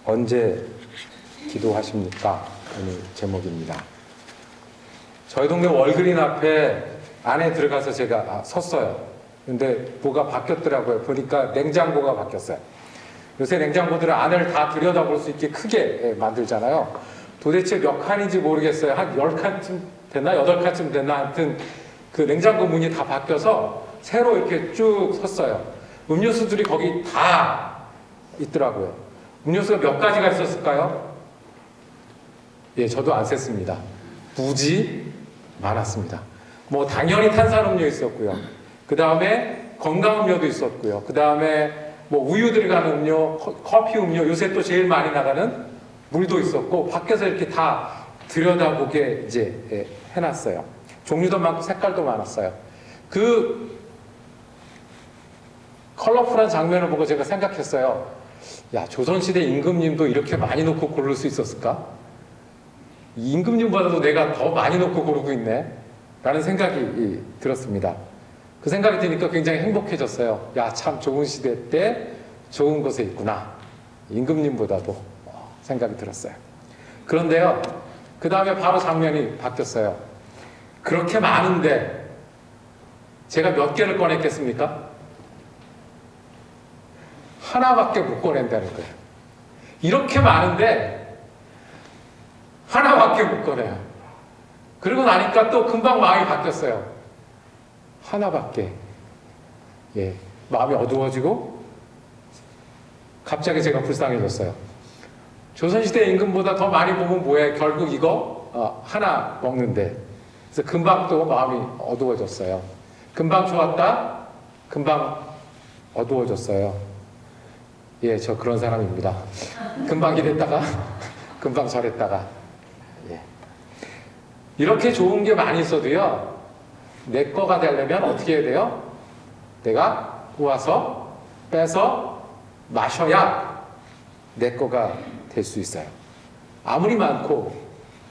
언제 기도하십니까? 오늘 제목입니다. 저희 동네 월그린 앞에 안에 들어가서 제가 섰어요. 근데 뭐가 바뀌었더라고요. 보니까 냉장고가 바뀌었어요. 요새 냉장고들은 안을 다 들여다볼 수 있게 크게 만들잖아요. 도대체 몇 칸인지 모르겠어요. 한 10칸쯤 됐나? 8칸쯤 됐나? 하여튼 그 냉장고 문이 다 바뀌어서 새로 이렇게 쭉 섰어요. 음료수들이 거기 다 있더라고요. 음료수가 몇 가지가 있었을까요? 예, 저도 안 셌습니다. 무지 많았습니다. 뭐 당연히 탄산음료 있었고요. 그 다음에 건강음료도 있었고요. 그 다음에 뭐 우유 들어가는 음료, 커피 음료, 요새 또 제일 많이 나가는 물도 있었고, 밖에서 이렇게 다 들여다보게 이제 해놨어요. 종류도 많고 색깔도 많았어요. 그 컬러풀한 장면을 보고 제가 생각했어요. 야, 조선시대 임금님도 이렇게 많이 놓고 고를 수 있었을까? 이 임금님보다도 내가 더 많이 놓고 고르고 있네 라는 생각이 들었습니다. 그 생각이 드니까 굉장히 행복해졌어요. 야, 참 좋은 시대 때 좋은 곳에 있구나. 임금님보다도 생각이 들었어요. 그런데요, 그 다음에 바로 장면이 바뀌었어요. 그렇게 많은데 제가 몇 개를 꺼냈겠습니까? 하나밖에 못 꺼낸다는 거예요. 이렇게 많은데 하나밖에 못 꺼내요. 그러고 나니까 또 금방 마음이 바뀌었어요. 하나밖에. 예, 마음이 어두워지고 갑자기 제가 불쌍해졌어요. 조선시대 임금보다 더 많이 보면 뭐해? 결국 이거 하나 먹는데. 그래서 금방 또 마음이 어두워졌어요. 금방 좋았다, 금방 어두워졌어요. 예, 저 그런 사람입니다. 금방 이랬다가 금방 저랬다가. 예. 이렇게 좋은 게 많이 있어도요, 내 거가 되려면 어떻게 해야 돼요? 내가 모아서 빼서 마셔야 내 거가 될 수 있어요. 아무리 많고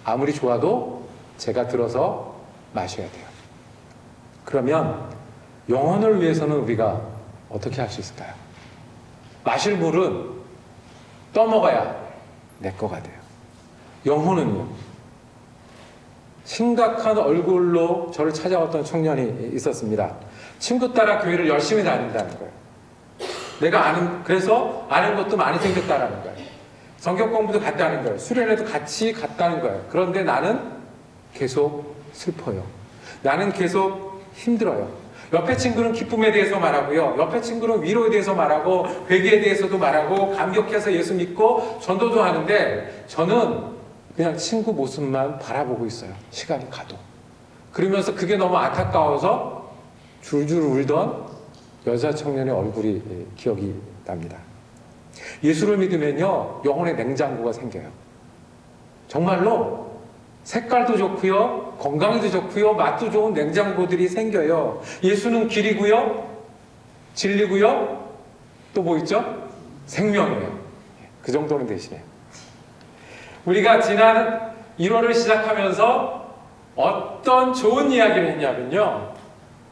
아무리 좋아도 제가 들어서 마셔야 돼요. 그러면 영혼을 위해서는 우리가 어떻게 할 수 있을까요? 마실 물은 떠먹어야 내 거가 돼요. 영혼은요? 심각한 얼굴로 저를 찾아왔던 청년이 있었습니다. 친구 따라 교회를 열심히 다닌다는 거예요. 그래서 아는 것도 많이 생겼다는 거예요. 성경 공부도 갔다는 거예요. 수련회도 같이 갔다는 거예요. 그런데 나는 계속 슬퍼요. 나는 계속 힘들어요. 옆에 친구는 기쁨에 대해서 말하고요. 옆에 친구는 위로에 대해서 말하고, 회개에 대해서도 말하고, 감격해서 예수 믿고 전도도 하는데, 저는 그냥 친구 모습만 바라보고 있어요. 시간이 가도. 그러면서 그게 너무 안타까워서 줄줄 울던 여자 청년의 얼굴이 기억이 납니다. 예수를 믿으면요, 영혼의 냉장고가 생겨요. 정말로 색깔도 좋고요, 건강에도 좋고요, 맛도 좋은 냉장고들이 생겨요. 예수는 길이고요, 진리고요, 또 뭐 있죠? 생명이에요. 그 정도는 되시네요. 우리가 지난 1월을 시작하면서 어떤 좋은 이야기를 했냐면요,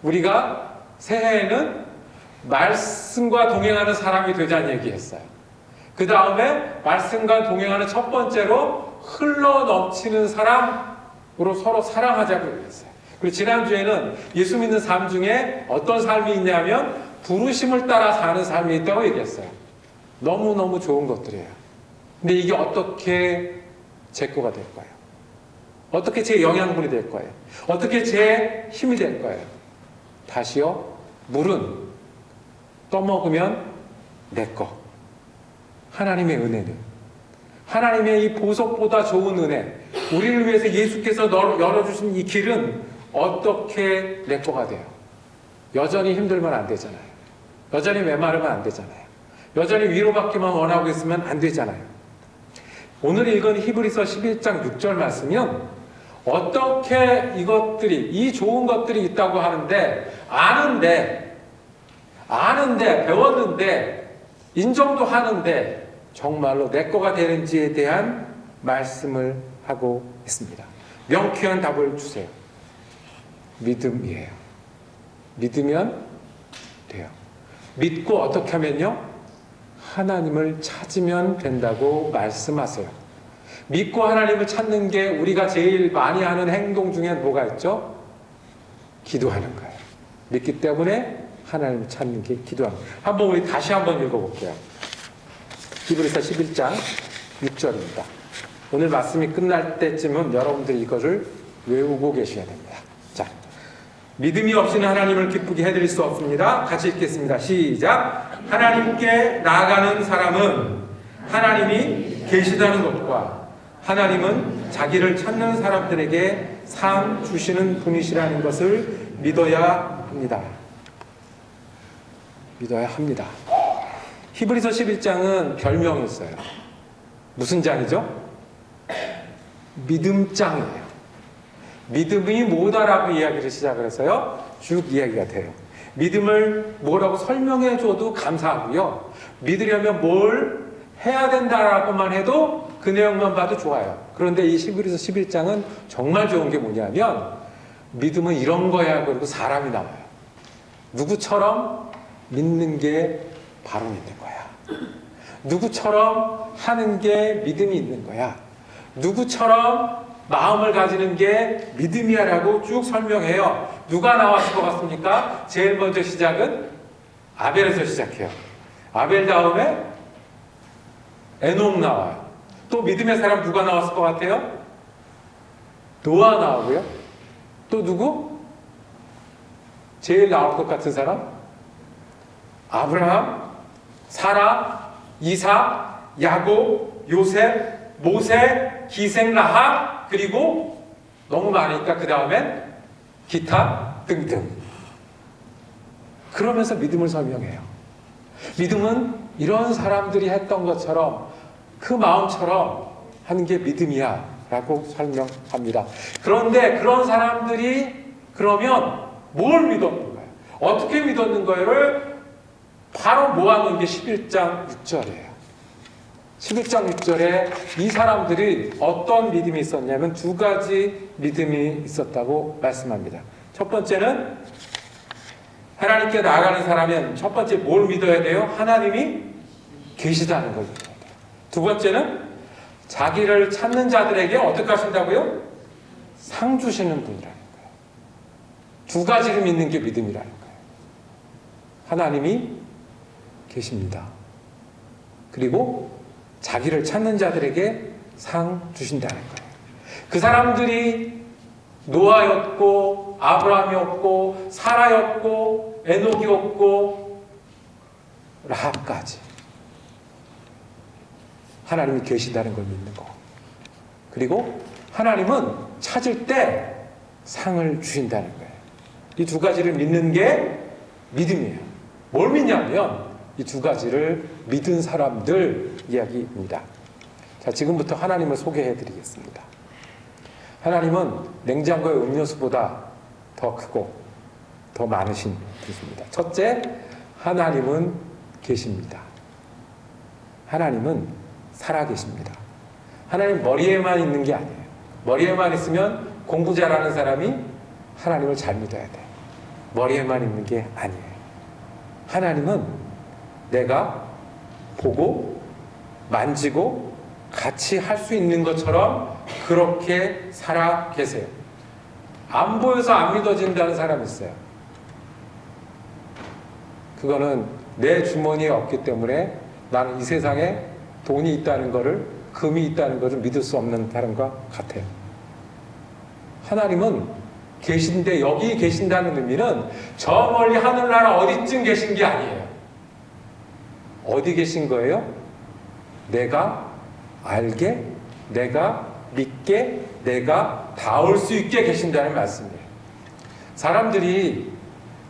우리가 새해에는 말씀과 동행하는 사람이 되자는 얘기했어요. 그 다음에 말씀과 동행하는 첫 번째로 흘러 넘치는 사람으로 서로 사랑하자고 얘기했어요. 그리고 지난주에는 예수 믿는 삶 중에 어떤 삶이 있냐면 부르심을 따라 사는 삶이 있다고 얘기했어요. 너무너무 좋은 것들이에요. 근데 이게 어떻게 제 거가 될 거예요? 어떻게 제 영양분이 될 거예요? 어떻게 제 힘이 될 거예요? 다시요, 물은 떠먹으면 내 거. 하나님의 은혜는, 하나님의 이 보석보다 좋은 은혜, 우리를 위해서 예수께서 열어주신 이 길은 어떻게 내 거가 돼요? 여전히 힘들면 안 되잖아요. 여전히 메마르면 안 되잖아요. 여전히 위로받기만 원하고 있으면 안 되잖아요. 오늘 읽은 히브리서 11장 6절 말씀은 어떻게 이것들이, 이 좋은 것들이 있다고 하는데, 아는데, 배웠는데, 인정도 하는데, 정말로 내 거가 되는지에 대한 말씀을 하고 있습니다. 명쾌한 답을 주세요. 믿음이에요. 믿으면 돼요. 믿고 어떻게 하면요? 하나님을 찾으면 된다고 말씀하세요. 믿고 하나님을 찾는 게 우리가 제일 많이 하는 행동 중에 뭐가 있죠? 기도하는 거예요. 믿기 때문에 하나님을 찾는 게 기도하는 거예요. 한번 우리 다시 한번 읽어볼게요. 히브리서 11장 6절입니다. 오늘 말씀이 끝날 때쯤은 여러분들이 이거를 외우고 계셔야 됩니다. 자, 믿음이 없이는 하나님을 기쁘게 해드릴 수 없습니다. 같이 읽겠습니다. 시작. 하나님께 나아가는 사람은 하나님이 계시다는 것과 하나님은 자기를 찾는 사람들에게 상 주시는 분이시라는 것을 믿어야 합니다. 믿어야 합니다. 히브리서 11장은 별명이 있어요. 무슨 장이죠? 믿음장이에요. 믿음이 뭐다라고 이야기를 시작을 해서요, 쭉 이야기가 돼요. 믿음을 뭐라고 설명해줘도 감사하고요, 믿으려면 뭘 해야 된다라고만 해도 그 내용만 봐도 좋아요. 그런데 이 히브리서 11장은 정말 좋은 게 뭐냐면, 믿음은 이런 거야. 그리고 사람이 나와요. 누구처럼 믿는 게 바로 믿는 거야. 누구처럼 하는 게 믿음이 있는 거야. 누구처럼 마음을 가지는 게 믿음이야 라고 쭉 설명해요. 누가 나왔을 것 같습니까? 제일 먼저 시작은 아벨에서 시작해요. 아벨 다음에 에녹 나와요. 또 믿음의 사람 누가 나왔을 것 같아요? 노아 나오고요. 또 누구? 제일 나올 것 같은 사람? 아브라함, 사라, 이삭, 야곱, 요셉, 모세, 기생 라합, 그리고 너무 많으니까 그 다음엔 기타 등등. 그러면서 믿음을 설명해요. 믿음은 이런 사람들이 했던 것처럼 그 마음처럼 하는 게 믿음이야 라고 설명합니다. 그런데 그런 사람들이 그러면 뭘 믿었는 거예요? 어떻게 믿었는 거예를 바로 모아놓은 게 11장 6절이에요. 11장 6절에 이 사람들이 어떤 믿음이 있었냐면 두 가지 믿음이 있었다고 말씀합니다. 첫 번째는 하나님께 나아가는 사람은 첫 번째 뭘 믿어야 돼요? 하나님이 계시다는 걸 믿어야 돼요. 두 번째는 자기를 찾는 자들에게 어떻게 하신다고요? 상 주시는 분이라는 거예요. 두 가지를 믿는 게 믿음이라는 거예요. 하나님이 계십니다. 그리고 자기를 찾는 자들에게 상 주신다는 거예요. 그 사람들이 노아였고 아브라함이었고 사라였고 에녹이었고 라합까지 하나님이 계시다는 걸 믿는 거. 그리고 하나님은 찾을 때 상을 주신다는 거예요. 이 두 가지를 믿는 게 믿음이에요. 뭘 믿냐면 이 두 가지를 믿은 사람들 이야기입니다. 자, 지금부터 하나님을 소개해 드리겠습니다. 하나님은 냉장고의 음료수보다 더 크고 더 많으신 분이십니다. 첫째, 하나님은 계십니다. 하나님은 살아계십니다. 하나님 머리에만 있는 게 아니에요. 머리에만 있으면 공부 잘하는 사람이 하나님을 잘 믿어야 돼. 머리에만 있는 게 아니에요. 하나님은 내가 보고 만지고 같이 할 수 있는 것처럼 그렇게 살아 계세요. 안 보여서 안 믿어진다는 사람이 있어요. 그거는 내 주머니에 없기 때문에 나는 이 세상에 돈이 있다는 것을, 금이 있다는 것을 믿을 수 없는 사람과 같아요. 하나님은 계신데 여기 계신다는 의미는 저 멀리 하늘나라 어디쯤 계신 게 아니에요. 어디 계신 거예요? 내가 알게, 내가 믿게, 내가 닿을 수 있게 계신다는 말씀이에요. 사람들이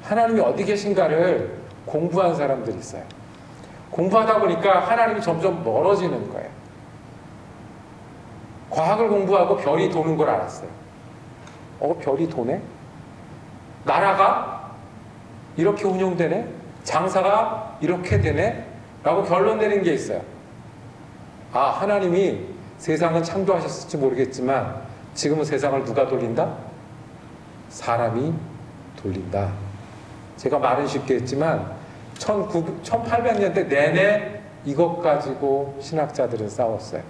하나님이 어디 계신가를 공부한 사람들이 있어요. 공부하다 보니까 하나님이 점점 멀어지는 거예요. 과학을 공부하고 별이 도는 걸 알았어요. 별이 도네? 나라가 이렇게 운영되네? 장사가 이렇게 되네? 라고 결론 내린 게 있어요. 하나님이 세상을 창조하셨을지 모르겠지만 지금은 세상을 누가 돌린다? 사람이 돌린다. 제가 말은 쉽게 했지만 1800년대 내내 이것 가지고 신학자들은 싸웠어요.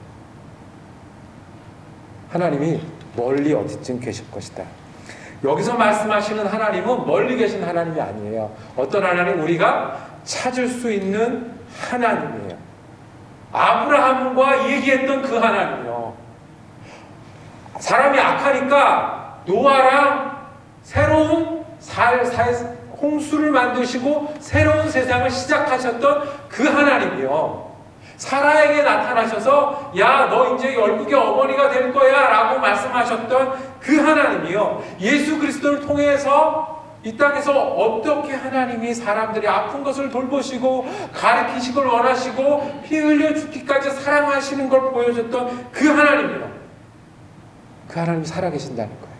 하나님이 멀리 어디쯤 계실 것이다. 여기서 말씀하시는 하나님은 멀리 계신 하나님이 아니에요. 어떤 하나님? 우리가 찾을 수 있는 하나님이에요. 아브라함과 얘기했던 그 하나님이요. 사람이 악하니까 노아랑 새로운 홍수를 만드시고 새로운 세상을 시작하셨던 그 하나님이요. 사라에게 나타나셔서 야, 너 이제 열국의 어머니가 될 거야 라고 말씀하셨던 그 하나님이요. 예수 그리스도를 통해서 이 땅에서 어떻게 하나님이 사람들이 아픈 것을 돌보시고 가르치시길 원하시고 피 흘려 죽기까지 사랑하시는 걸 보여줬던 그 하나님이요. 그 하나님이 살아계신다는 거예요.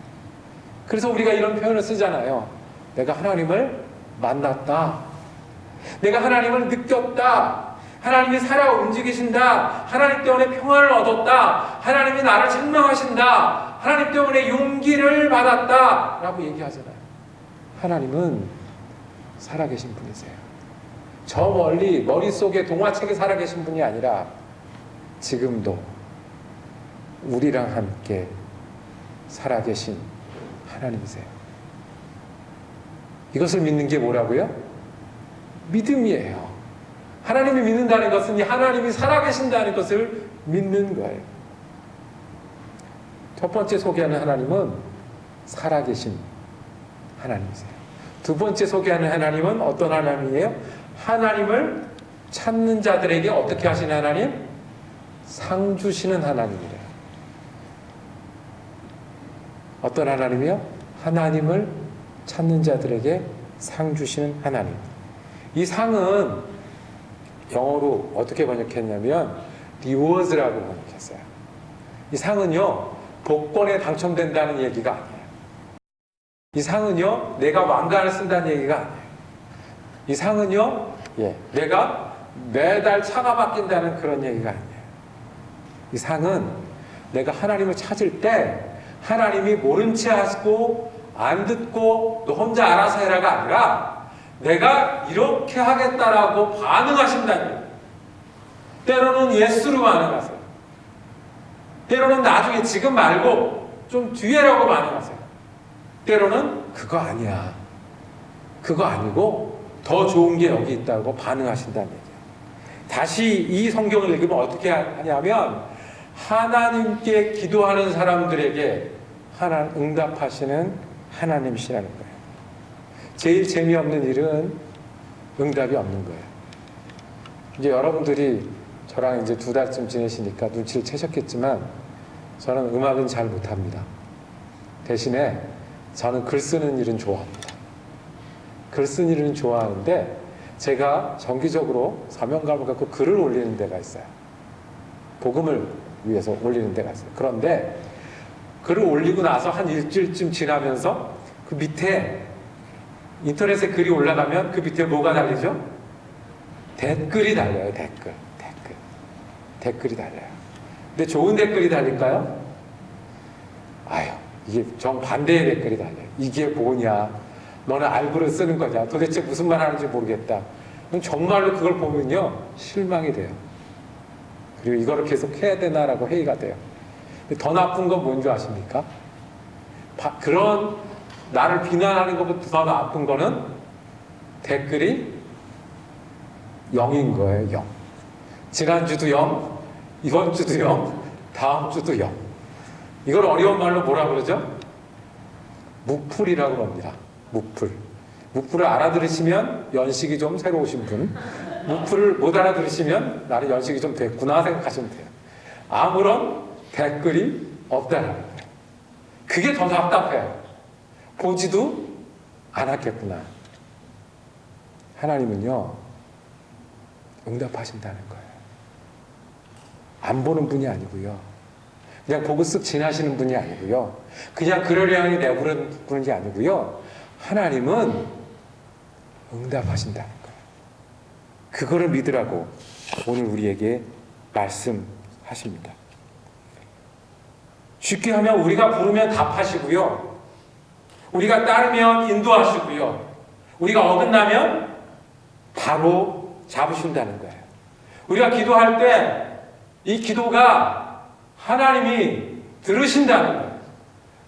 그래서 우리가 이런 표현을 쓰잖아요. 내가 하나님을 만났다. 내가 하나님을 느꼈다. 하나님이 살아 움직이신다. 하나님 때문에 평안을 얻었다. 하나님이 나를 책망하신다. 하나님 때문에 용기를 받았다. 라고 얘기하잖아요. 하나님은 살아계신 분이세요. 저 멀리 머릿속에 동화책에 살아계신 분이 아니라 지금도 우리랑 함께 살아계신 하나님이세요. 이것을 믿는 게 뭐라고요? 믿음이에요. 하나님을 믿는다는 것은 하나님이 살아계신다는 것을 믿는 거예요. 첫 번째 소개하는 하나님은 살아계신 하나님이세요. 두 번째 소개하는 하나님은 어떤 하나님이에요? 하나님을 찾는 자들에게 어떻게 하시는 하나님? 상 주시는 하나님이래요. 어떤 하나님이요? 하나님을 찾는 자들에게 상 주시는 하나님. 이 상은 영어로 어떻게 번역했냐면 리워즈라고 번역했어요. 이 상은요, 복권에 당첨된다는 얘기가 아니에요. 이 상은요, 내가 왕관을 쓴다는 얘기가 아니에요. 이 상은요, 내가 매달 차가 바뀐다는 그런 얘기가 아니에요. 이 상은 내가 하나님을 찾을 때 하나님이 모른 채 하고 안 듣고 너 혼자 알아서 해라가 아니라 내가 이렇게 하겠다라고 반응하신다는 거예요. 때로는 예스로 반응하세요. 때로는 나중에 지금 말고 좀 뒤에라고 반응하세요. 때로는 그거 아니야. 그거 아니고 더 좋은 게 여기 있다고 반응하신다는 얘기예요. 다시 이 성경을 읽으면 어떻게 하냐면 하나님께 기도하는 사람들에게 응답하시는 하나님이시라는 거예요. 제일 재미없는 일은 응답이 없는 거예요. 이제 여러분들이 저랑 이제 2달쯤 지내시니까 눈치를 채셨겠지만 저는 음악은 잘 못합니다. 대신에 저는 글 쓰는 일은 좋아합니다. 글 쓰는 일은 좋아하는데 제가 정기적으로 사명감을 갖고 글을 올리는 데가 있어요. 복음을 위해서 올리는 데가 있어요. 그런데 글을 올리고 나서 한 일주일쯤 지나면서 그 밑에 인터넷에 글이 올라가면 그 밑에 뭐가 달리죠? 댓글이 달려요. 댓글이 달려요. 근데 좋은 댓글이 달릴까요? 아유, 이게 정반대의 댓글이 달려요. 이게 뭐냐? 너는 알고를 쓰는 거냐? 도대체 무슨 말 하는지 모르겠다. 정말로 그걸 보면요, 실망이 돼요. 그리고 이거를 계속 해야 되나라고 회의가 돼요. 더 나쁜 건 뭔지 아십니까? 그런 나를 비난하는 것보다 더 나쁜 거는 댓글이 0인 거예요. 0. 지난주도 0, 이번 주도 0, 다음 주도 0. 이걸 어려운 말로 뭐라 그러죠? 무풀이라고 합니다. 무풀을 알아들으시면 연식이 좀 새로우신 분, 무풀을 못 알아들으시면 나는 연식이 좀 됐구나 생각하시면 돼요. 아무런 댓글이 없다는 거예요. 그게 더 답답해요. 보지도 않았겠구나. 하나님은요, 응답하신다는 거예요. 안 보는 분이 아니고요. 그냥 보고 쓱 지나시는 분이 아니고요. 그냥 그러려니 내버리는 분이 아니고요. 하나님은 응답하신다는 거예요. 그거를 믿으라고 오늘 우리에게 말씀하십니다. 쉽게 하면 우리가 부르면 답하시고요. 우리가 따르면 인도하시고요. 우리가 어긋나면 바로 잡으신다는 거예요. 우리가 기도할 때 이 기도가 하나님이 들으신다는 거예요.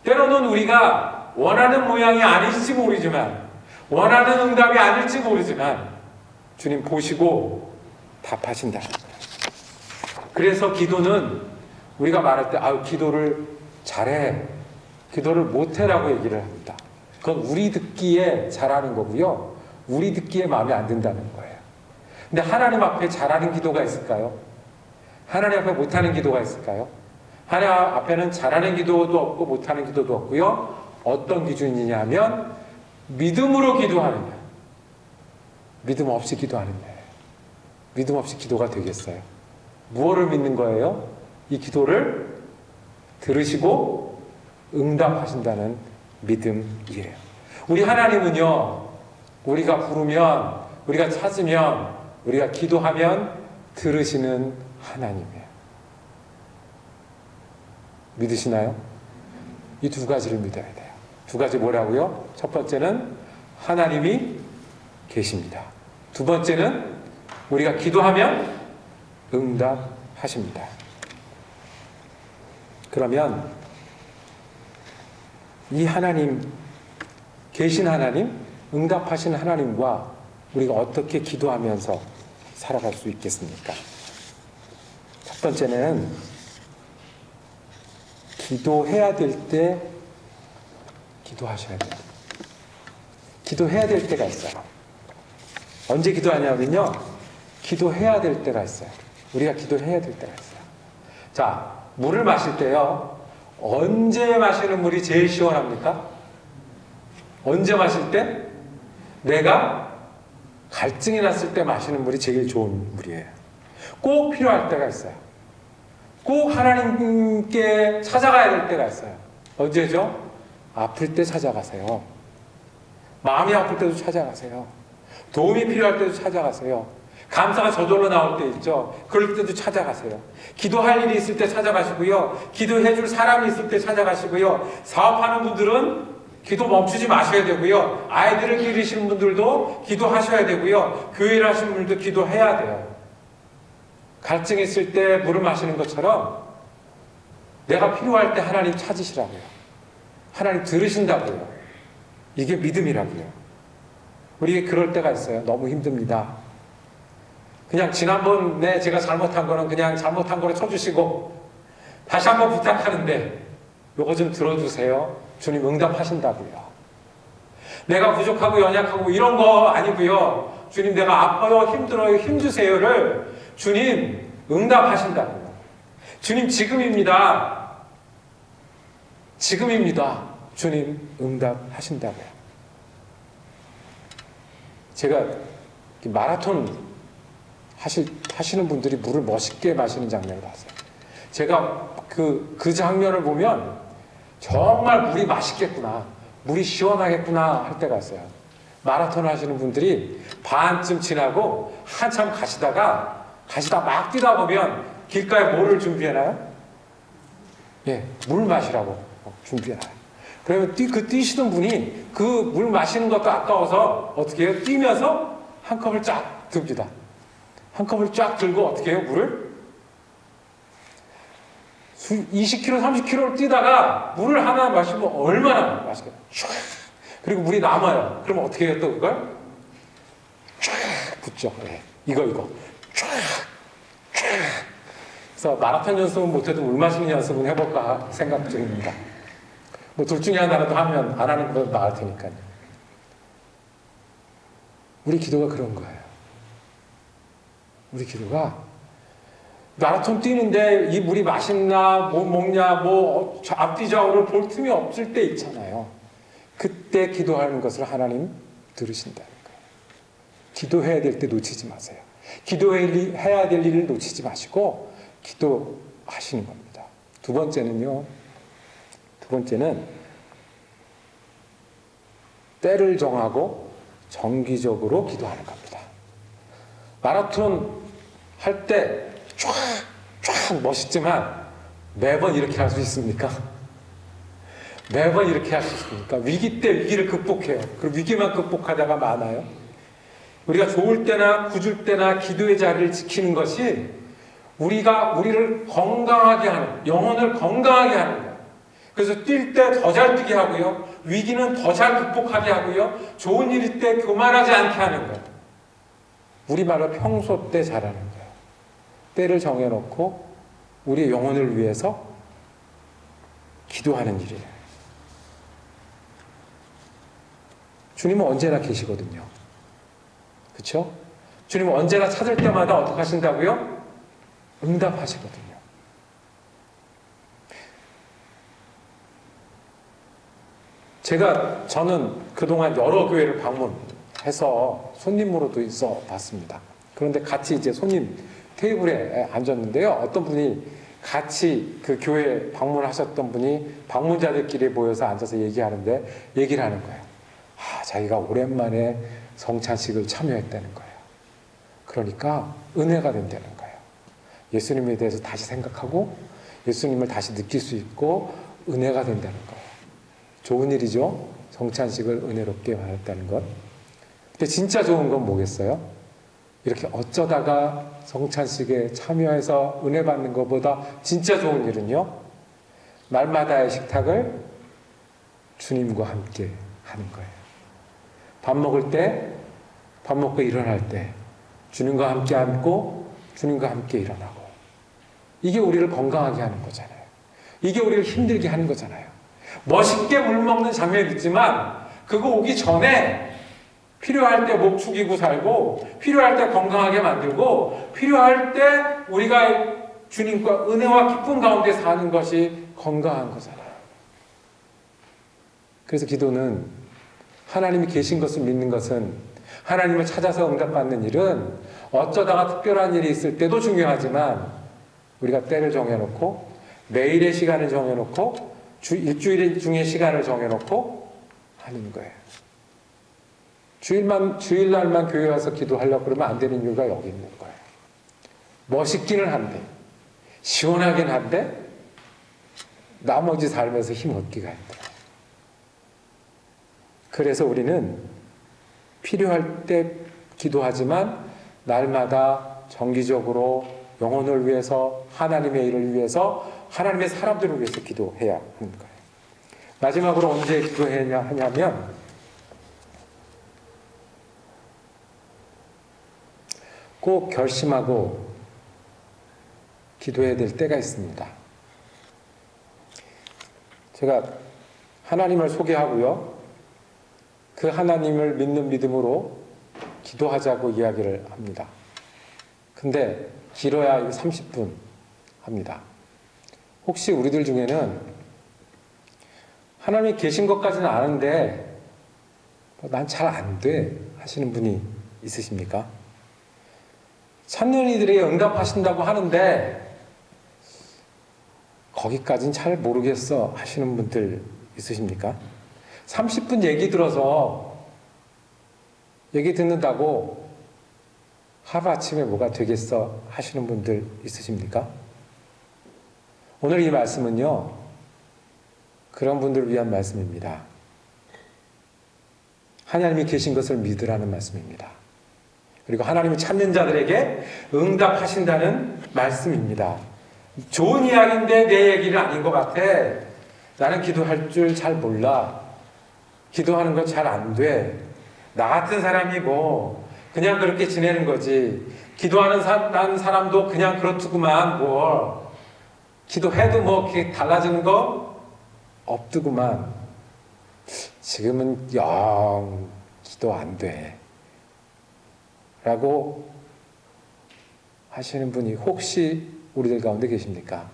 때로는 우리가 원하는 모양이 아닐지 모르지만, 원하는 응답이 아닐지 모르지만 주님 보시고 답하신다는 거예요. 그래서 기도는 우리가 말할 때 기도를 잘해, 기도를 못해라고 얘기를 합니다. 그건 우리 듣기에 잘하는 거고요, 우리 듣기에 마음에 안 든다는 거예요. 근데 하나님 앞에 잘하는 기도가 있을까요? 하나님 앞에 못하는 기도가 있을까요? 하나님 앞에는 잘하는 기도도 없고 못하는 기도도 없고요. 어떤 기준이냐 하면 믿음으로 기도하느냐, 믿음 없이 기도하느냐. 믿음 없이 기도가 되겠어요? 무엇을 믿는 거예요? 이 기도를 들으시고 응답하신다는 믿음이에요. 우리 하나님은요, 우리가 부르면, 우리가 찾으면, 우리가 기도하면 들으시는 하나님이에요. 믿으시나요? 이 두 가지를 믿어야 돼요. 두 가지 뭐라고요? 첫 번째는 하나님이 계십니다. 두 번째는 우리가 기도하면 응답하십니다. 그러면 이 하나님, 계신 하나님, 응답하신 하나님과 우리가 어떻게 기도하면서 살아갈 수 있겠습니까? 첫 번째는 기도해야 될 때 기도하셔야 돼요. 기도해야 될 때가 있어요. 언제 기도하냐면요, 기도해야 될 때가 있어요. 우리가 기도해야 될 때가 있어요. 자, 물을 마실 때요, 언제 마시는 물이 제일 시원합니까? 언제 마실 때? 내가 갈증이 났을 때 마시는 물이 제일 좋은 물이에요. 꼭 필요할 때가 있어요. 꼭 하나님께 찾아가야 될 때가 있어요. 언제죠? 아플 때 찾아가세요. 마음이 아플 때도 찾아가세요. 도움이 필요할 때도 찾아가세요. 감사가 저절로 나올 때 있죠. 그럴 때도 찾아가세요. 기도할 일이 있을 때 찾아가시고요. 기도해 줄 사람이 있을 때 찾아가시고요. 사업하는 분들은 기도 멈추지 마셔야 되고요. 아이들을 기르시는 분들도 기도하셔야 되고요. 교회를 하시는 분들도 기도해야 돼요. 갈증이 있을 때 물을 마시는 것처럼 내가 필요할 때 하나님 찾으시라고요. 하나님 들으신다고요. 이게 믿음이라고요. 우리에게 그럴 때가 있어요. 너무 힘듭니다. 그냥 지난번에 제가 잘못한 거는 그냥 잘못한 거로 쳐주시고 다시 한번 부탁하는데 요거 좀 들어주세요. 주님 응답하신다고요. 내가 부족하고 연약하고 이런 거 아니고요. 주님 내가 아파요, 힘들어요, 힘주세요를 주님 응답하신다고요. 주님 지금입니다. 지금입니다. 주님 응답하신다고요. 제가 마라톤 하시는 분들이 물을 멋있게 마시는 장면을 봤어요. 제가 그 장면을 보면 정말 물이 맛있겠구나, 물이 시원하겠구나 할 때가 있어요. 마라톤 하시는 분들이 반쯤 지나고 한참 가시다 막 뛰다 보면 길가에 뭐를 준비해놔요? 예, 물 마시라고 준비해놔요. 그러면 뛰시던 분이 그 물 마시는 것도 아까워서 어떻게 해요? 뛰면서 한 컵을 쫙 듭니다. 한 컵을 쫙 들고 어떻게 해요? 물을 20km, 30km를 뛰다가 물을 하나 마시면 얼마나 맛있겠어요. 그리고 물이 남아요. 그럼 어떻게 해요? 또 그걸 쫙 붓죠. 네. 이거 쫙. 그래서 마라톤 연습은 못해도 물 마시는 연습은 해볼까 생각 중입니다. 뭐 둘 중에 하나라도 하면 안 하는 건 나을 테니까요. 우리 기도가 그런 거예요. 우리 기도가 마라톤 뛰는데 이 물이 맛있나 뭐 먹냐 뭐 앞뒤 좌우를 볼 틈이 없을 때 있잖아요. 그때 기도하는 것을 하나님 들으신다는 거예요. 기도해야 될 때 놓치지 마세요. 기도해야 될 일을 놓치지 마시고 기도하시는 겁니다. 두 번째는 때를 정하고 정기적으로 기도하는 겁니다. 마라톤 할 때 쫙 멋있지만 매번 이렇게 할 수 있습니까? 매번 이렇게 할 수 있습니까? 위기 때 위기를 극복해요. 그리고 위기만 극복하다가 많아요. 우리가 좋을 때나 굳을 때나 기도의 자리를 지키는 것이 우리를 건강하게 하는, 영혼을 건강하게 하는 거예요. 그래서 뛸 때 더 잘 뛰게 하고요. 위기는 더 잘 극복하게 하고요. 좋은 일일 때 교만하지 않게 하는 거예요. 우리말로 평소 때 잘하는 거예요. 때를 정해놓고 우리의 영혼을 위해서 기도하는 일이에요. 주님은 언제나 계시거든요. 그렇죠? 주님은 언제나 찾을 때마다 어떻게 하신다고요? 응답하시거든요. 저는 그동안 여러 교회를 방문해서 손님으로도 있어 봤습니다. 그런데 같이 이제 손님 테이블에 앉았는데요. 어떤 분이 같이 그 교회 방문하셨던 분이 방문자들끼리 모여서 앉아서 얘기를 하는 거예요. 자기가 오랜만에 성찬식을 참여했다는 거예요. 그러니까 은혜가 된다는 거예요. 예수님에 대해서 다시 생각하고 예수님을 다시 느낄 수 있고 은혜가 된다는 거예요. 좋은 일이죠. 성찬식을 은혜롭게 받았다는 것. 근데 진짜 좋은 건 뭐겠어요? 이렇게 어쩌다가 성찬식에 참여해서 은혜 받는 것보다 진짜 좋은 일은요, 날마다의 식탁을 주님과 함께 하는 거예요. 밥 먹을 때, 밥 먹고 일어날 때 주님과 함께 앉고 주님과 함께 일어나고, 이게 우리를 건강하게 하는 거잖아요. 이게 우리를 힘들게 하는 거잖아요. 멋있게 물 먹는 장면이 있지만 그거 오기 전에 필요할 때 목 축이고 살고, 필요할 때 건강하게 만들고, 필요할 때 우리가 주님과 은혜와 기쁨 가운데 사는 것이 건강한 거잖아요. 그래서 기도는 하나님이 계신 것을 믿는 것은, 하나님을 찾아서 응답받는 일은 어쩌다가 특별한 일이 있을 때도 중요하지만 우리가 때를 정해놓고 매일의 시간을 정해놓고 일주일 중에 시간을 정해놓고 하는 거예요. 주일날만 교회 와서 기도하려고 그러면 안 되는 이유가 여기 있는 거예요. 멋있기는 한데, 시원하긴 한데 나머지 삶에서 힘 얻기가 힘들어요. 그래서 우리는 필요할 때 기도하지만 날마다 정기적으로 영혼을 위해서, 하나님의 일을 위해서, 하나님의 사람들을 위해서 기도해야 하는 거예요. 마지막으로 언제 기도해야 하냐면, 꼭 결심하고 기도해야 될 때가 있습니다. 제가 하나님을 소개하고요, 그 하나님을 믿는 믿음으로 기도하자고 이야기를 합니다. 근데 길어야 30분 합니다. 혹시 우리들 중에는 하나님이 계신 것까지는 아는데 난 잘 안 돼 하시는 분이 있으십니까? 찾는 이들에게 응답하신다고 하는데 거기까지는 잘 모르겠어 하시는 분들 있으십니까? 30분 얘기 들어서 얘기 듣는다고 하루아침에 뭐가 되겠어 하시는 분들 있으십니까? 오늘 이 말씀은요, 그런 분들을 위한 말씀입니다. 하나님이 계신 것을 믿으라는 말씀입니다. 그리고 하나님을 찾는 자들에게 응답하신다는 말씀입니다. 좋은 이야기인데 내 얘기는 아닌 것 같아. 나는 기도할 줄 잘 몰라. 기도하는 건 잘 안 돼. 나 같은 사람이 뭐 그냥 그렇게 지내는 거지. 기도하는 사람도 그냥 그렇더구만. 뭘 기도해도 뭐 그렇게 달라지는 거 없더구만. 지금은 영 기도 안 돼 라고 하시는 분이 혹시 우리들 가운데 계십니까?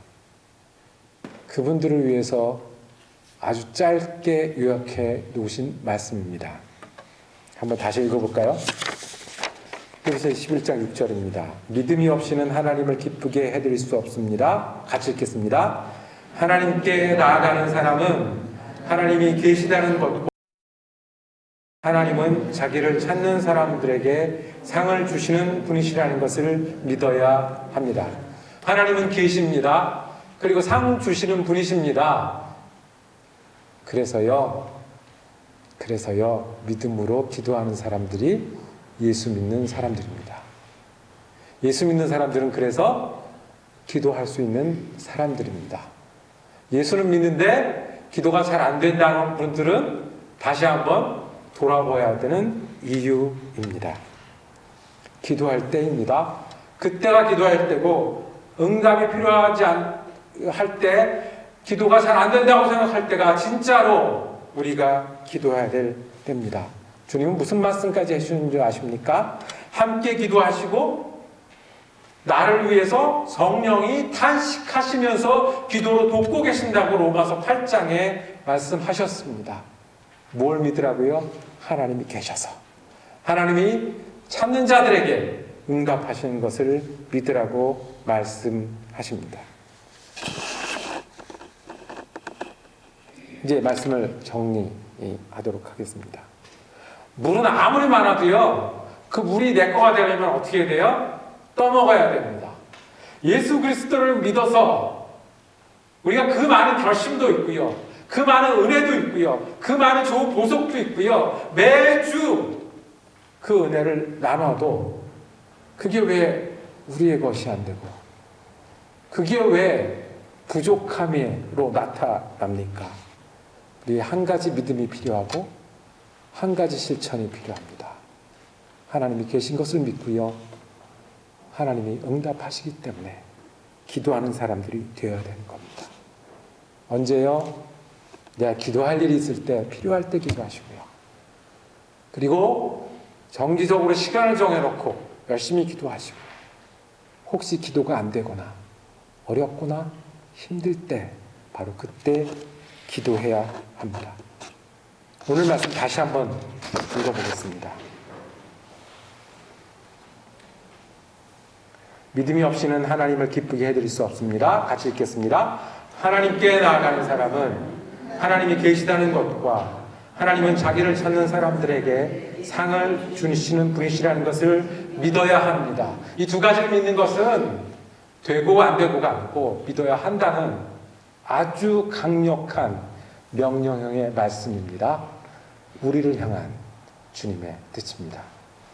그분들을 위해서 아주 짧게 요약해 놓으신 말씀입니다. 한번 다시 읽어볼까요? 히브리서 11장 6절입니다. 믿음이 없이는 하나님을 기쁘게 해드릴 수 없습니다. 같이 읽겠습니다. 하나님께 나아가는 사람은 하나님이 계시다는 것과 하나님은 자기를 찾는 사람들에게 상을 주시는 분이시라는 것을 믿어야 합니다. 하나님은 계십니다. 그리고 상 주시는 분이십니다. 그래서요, 믿음으로 기도하는 사람들이 예수 믿는 사람들입니다. 예수 믿는 사람들은 그래서 기도할 수 있는 사람들입니다. 예수는 믿는데 기도가 잘 안 된다는 분들은 다시 한번 돌아봐야 되는 이유입니다. 기도할 때입니다. 그때가 기도할 때고 응답이 필요하지 할 때, 기도가 잘 안 된다고 생각할 때가 진짜로 우리가 기도해야 될 때입니다. 주님은 무슨 말씀까지 해주시는 줄 아십니까? 함께 기도하시고 나를 위해서 성령이 탄식하시면서 기도로 돕고 계신다고 로마서 8장에 말씀하셨습니다. 뭘 믿으라고요? 하나님이 계셔서. 하나님이 찾는 자들에게 응답하시는 것을 믿으라고 말씀하십니다. 이제 말씀을 정리하도록 하겠습니다. 물은 아무리 많아도요, 그 물이 내 거가 되려면 어떻게 돼요? 떠먹어야 됩니다. 예수 그리스도를 믿어서 우리가 그 많은 결심도 있고요, 그 많은 은혜도 있고요, 그 많은 좋은 보석도 있고요, 매주 그 은혜를 나눠도 그게 왜 우리의 것이 안 되고, 그게 왜 부족함으로 나타납니까? 우리 한 가지 믿음이 필요하고 한 가지 실천이 필요합니다. 하나님이 계신 것을 믿고요, 하나님이 응답하시기 때문에 기도하는 사람들이 되어야 되는 겁니다. 언제요? 내가 기도할 일이 있을 때, 필요할 때 기도하시고요. 그리고 정기적으로 시간을 정해놓고 열심히 기도하시고, 혹시 기도가 안 되거나 어렵거나 힘들 때 바로 그때 기도해야 합니다. 오늘 말씀 다시 한번 읽어보겠습니다. 믿음이 없이는 하나님을 기쁘게 해드릴 수 없습니다. 같이 읽겠습니다. 하나님께 나아가는 사람은 하나님이 계시다는 것과 하나님은 자기를 찾는 사람들에게 상을 주시는 분이시라는 것을 믿어야 합니다. 이 두 가지를 믿는 것은 되고 안 되고가 아니고 믿어야 한다는 아주 강력한 명령형의 말씀입니다. 우리를 향한 주님의 뜻입니다.